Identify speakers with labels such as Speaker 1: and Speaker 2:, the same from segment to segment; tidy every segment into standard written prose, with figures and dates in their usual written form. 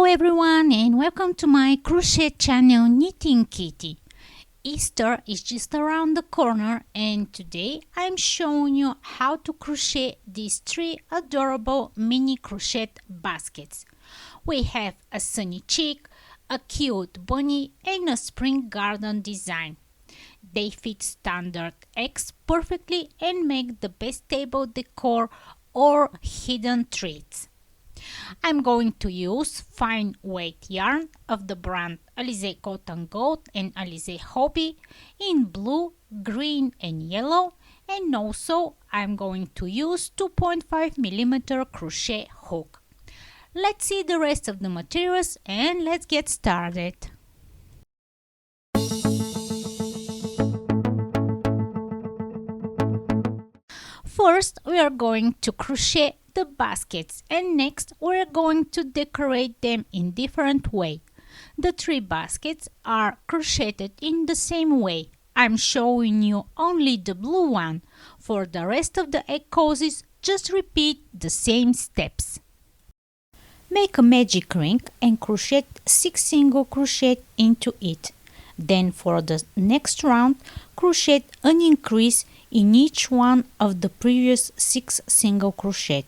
Speaker 1: everyone and welcome to my crochet channel Knitting Kitty. Easter is just around the corner and today I'm showing you how to crochet these three adorable mini crochet baskets. We have a sunny chick, a cute bunny and a spring garden design. They fit standard X perfectly and make the best table decor or hidden treats. I'm going to use fine weight yarn of the brand Alize Cotton Gold and Alize Hobby in blue, green and yellow, and also I'm going to use 2.5mm crochet hook. Let's see the rest of the materials and let's get started. First, we are going to crochet the baskets and next we're going to decorate them in different way. The three baskets are crocheted in the same way. I'm showing you only the blue one. For the rest of the egg cozies, just repeat the same steps. Make a magic ring and crochet 6 single crochet into it. Then for the next round, crochet an increase in each one of the previous 6 single crochet.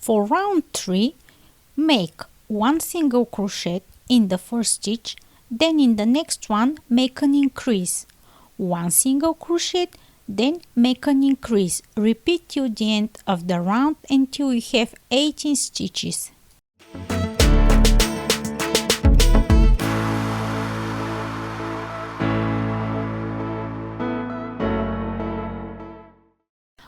Speaker 1: For round 3, make 1 single crochet in the first stitch, then in the next one make an increase. 1 single crochet, then make an increase. Repeat till the end of the round until you have 18 stitches.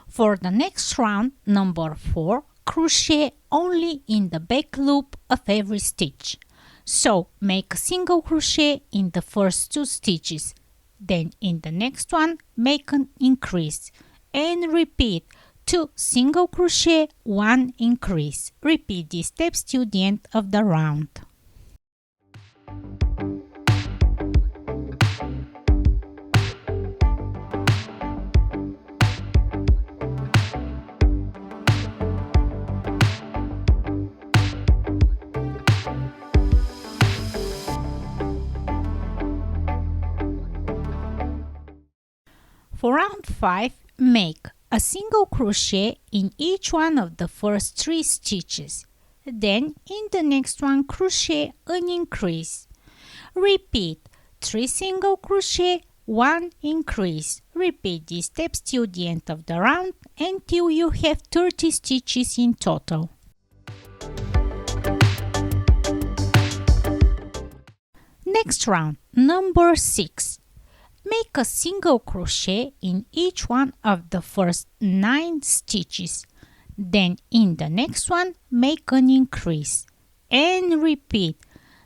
Speaker 1: For the next round, number 4, crochet only in the back loop of every stitch. So make a single crochet in the first 2 stitches. Then in the next one make an increase and repeat 2 single crochet, 1 increase. Repeat these steps till the end of the round. For round 5, make a single crochet in each one of the first 3 stitches. Then in the next one crochet an increase. Repeat 3 single crochet, 1 increase. Repeat these steps till the end of the round until you have 30 stitches in total. Next round, number 6. Make a single crochet in each one of the first 9 stitches. Then in the next one make an increase and repeat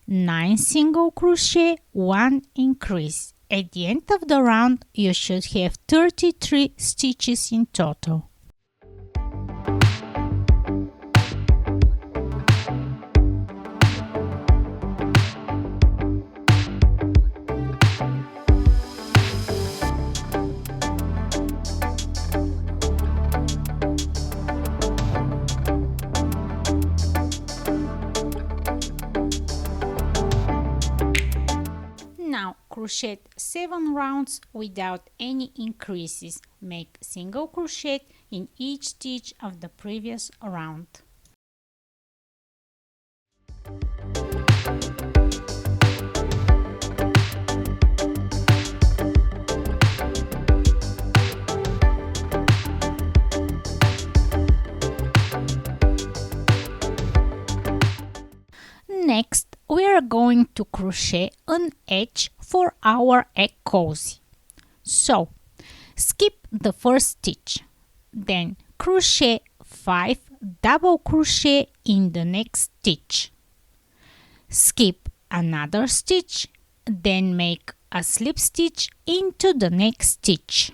Speaker 1: 9 single crochet, 1 increase. At the end of the round you should have 33 stitches in total. Now crochet 7 rounds without any increases. Make single crochet in each stitch of the previous round. are going to crochet an edge for our egg cozy. So, skip the first stitch, then crochet 5 double crochet in the next stitch. Skip another stitch, then make a slip stitch into the next stitch.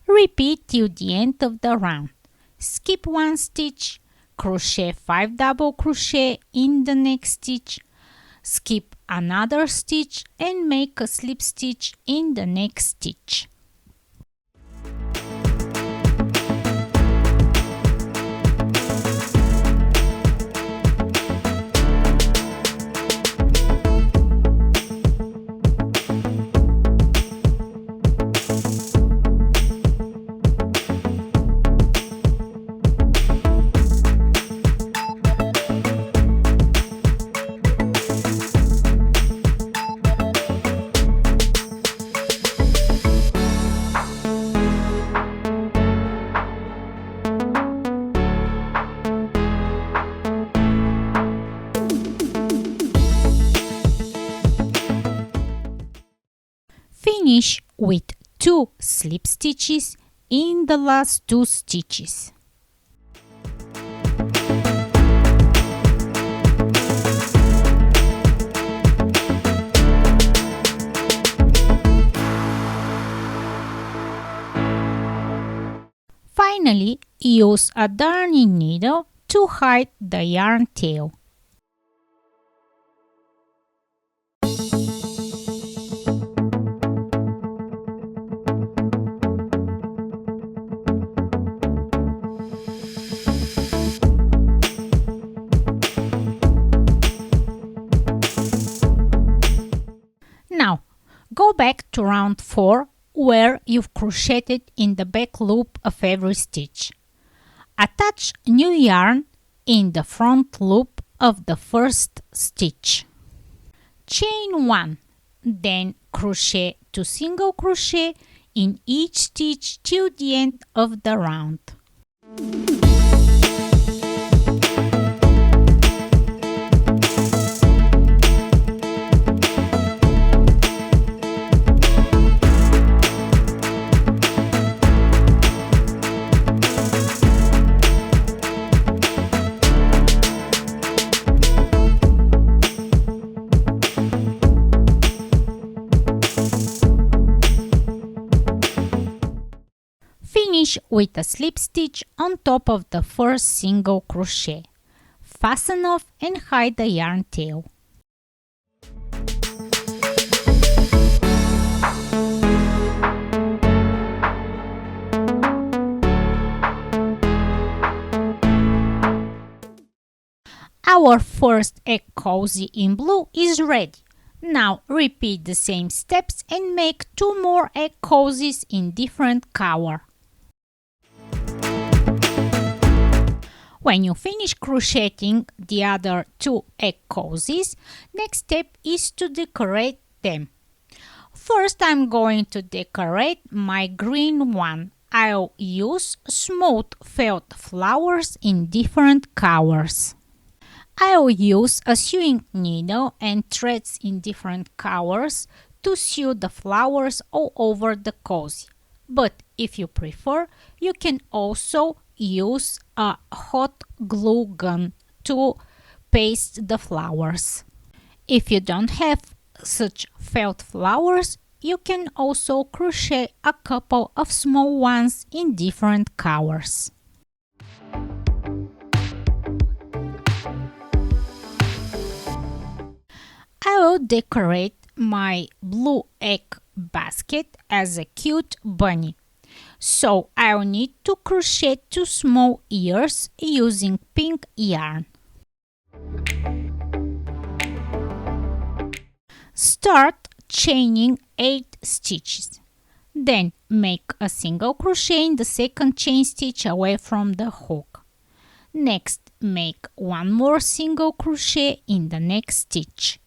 Speaker 1: Repeat till the end of the round. Skip one stitch, crochet 5 double crochet in the next stitch, skip another stitch and make a slip stitch in the next stitch. Finish with 2 slip stitches in the last 2 stitches. Finally, use a darning needle to hide the yarn tail. Now, go back to round 4 where you've crocheted in the back loop of every stitch. Attach new yarn in the front loop of the first stitch. Chain 1, then crochet 2 single crochet in each stitch till the end of the round. Finish with a slip stitch on top of the first single crochet. Fasten off and hide the yarn tail. Our first egg cozy in blue is ready. Now repeat the same steps and make 2 more egg cozies in different color. When you finish crocheting the other 2 egg cozies, next step is to decorate them. First, I'm going to decorate my green one. I'll use smooth felt flowers in different colors. I'll use a sewing needle and threads in different colors to sew the flowers all over the cozy. But if you prefer, you can also use a hot glue gun to paste the flowers. If you don't have such felt flowers, you can also crochet a couple of small ones in different colors. I will decorate my blue egg basket as a cute bunny. So I'll need to crochet 2 small ears using pink yarn. Start chaining 8 stitches. Then make a single crochet in the second chain stitch away from the hook. Next, make one more single crochet in the next stitch.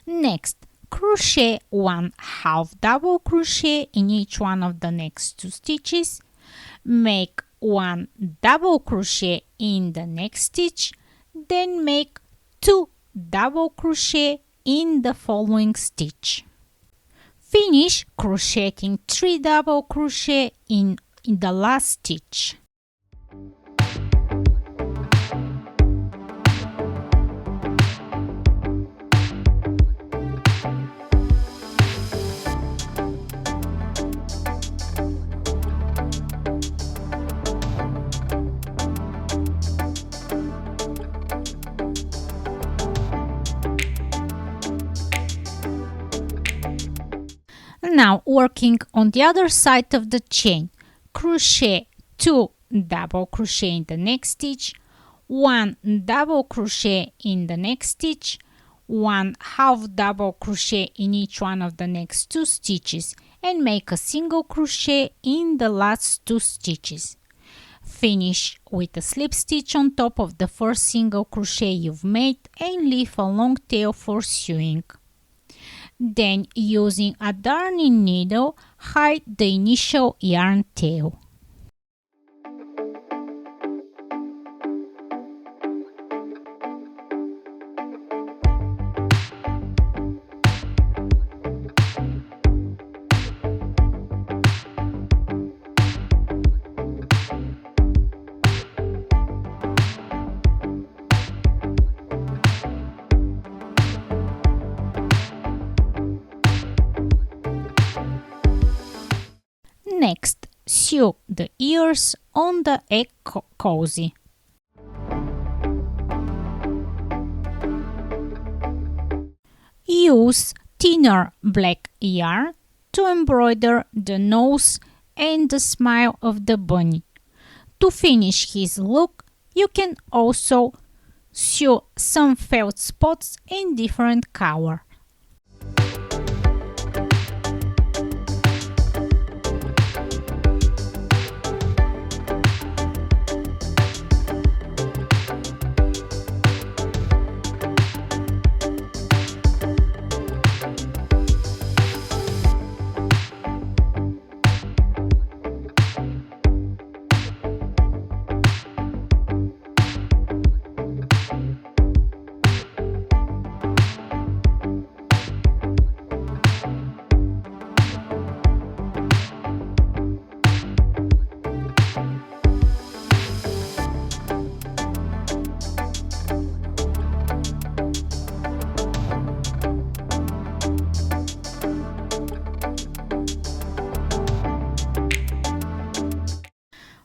Speaker 1: Next, crochet one half double crochet in each one of the next 2 stitches. Make one double crochet in the next stitch, then make 2 double crochet in the following stitch. Finish crocheting 3 double crochet in the last stitch. Now working on the other side of the chain, crochet 2 double crochet in the next stitch, 1 double crochet in the next stitch, 1 half double crochet in each one of the next 2 stitches, and make a single crochet in the last 2 stitches. Finish with a slip stitch on top of the first single crochet you've made and leave a long tail for sewing. Then, using a darning needle, hide the initial yarn tail. Next, sew the ears on the egg cozy. Use thinner black yarn to embroider the nose and the smile of the bunny. To finish his look, you can also sew some felt spots in different color.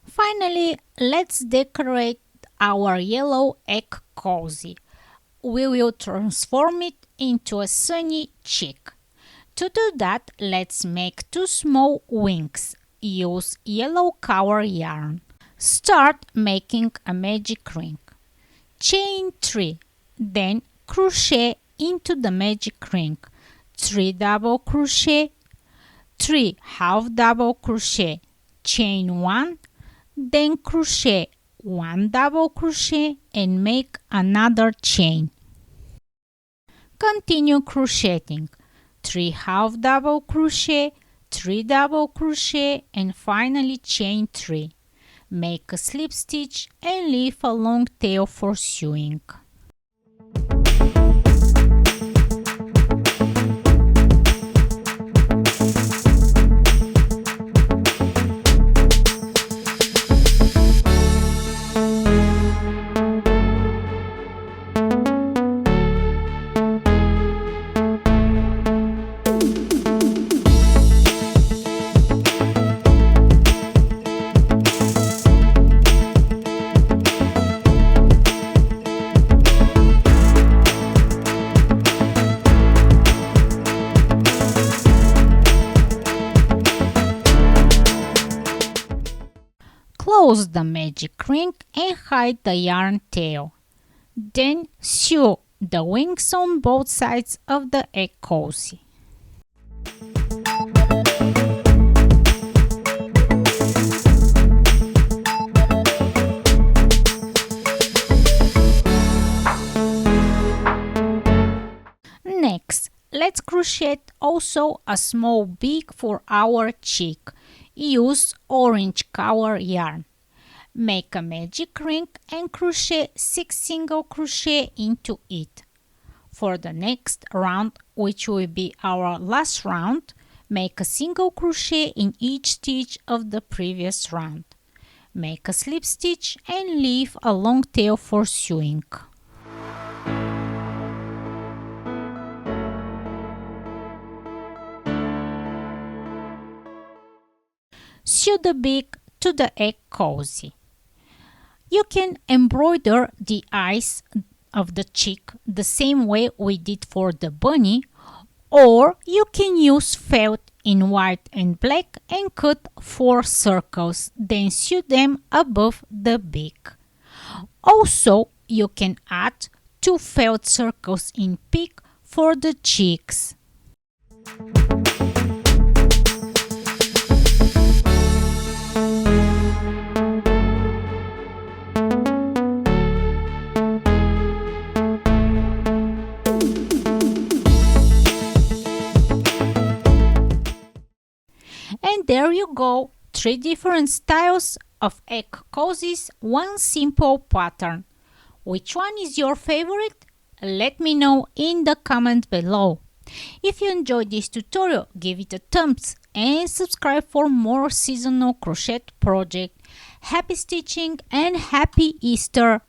Speaker 1: Finally, let's decorate our yellow egg cozy. We will transform it into a sunny chick. To do that, let's make 2 small wings. Use yellow color yarn. Start making a magic ring. Chain 3, then crochet into the magic ring. 3 double crochet, 3 half double crochet, chain 1, then crochet 1 double crochet and make another chain. Continue crocheting 3 half double crochet, 3 double crochet and finally chain 3. Make a slip stitch and leave a long tail for sewing. Close the magic ring and hide the yarn tail. Then sew the wings on both sides of the egg cozy. Next, let's crochet also a small beak for our chick. Use orange color yarn. Make a magic ring and crochet 6 single crochet into it. For the next round, which will be our last round, make a single crochet in each stitch of the previous round. Make a slip stitch and leave a long tail for sewing. Sew the beak to the egg cozy. You can embroider the eyes of the chick the same way we did for the bunny, or you can use felt in white and black and cut 4 circles, then sew them above the beak. Also, you can add 2 felt circles in pink for the cheeks. And there you go, 3 different styles of egg cozies, one simple pattern. Which one is your favorite? Let me know in the comment below. If you enjoyed this tutorial, give it a thumbs and subscribe for more seasonal crochet project. Happy stitching and happy Easter!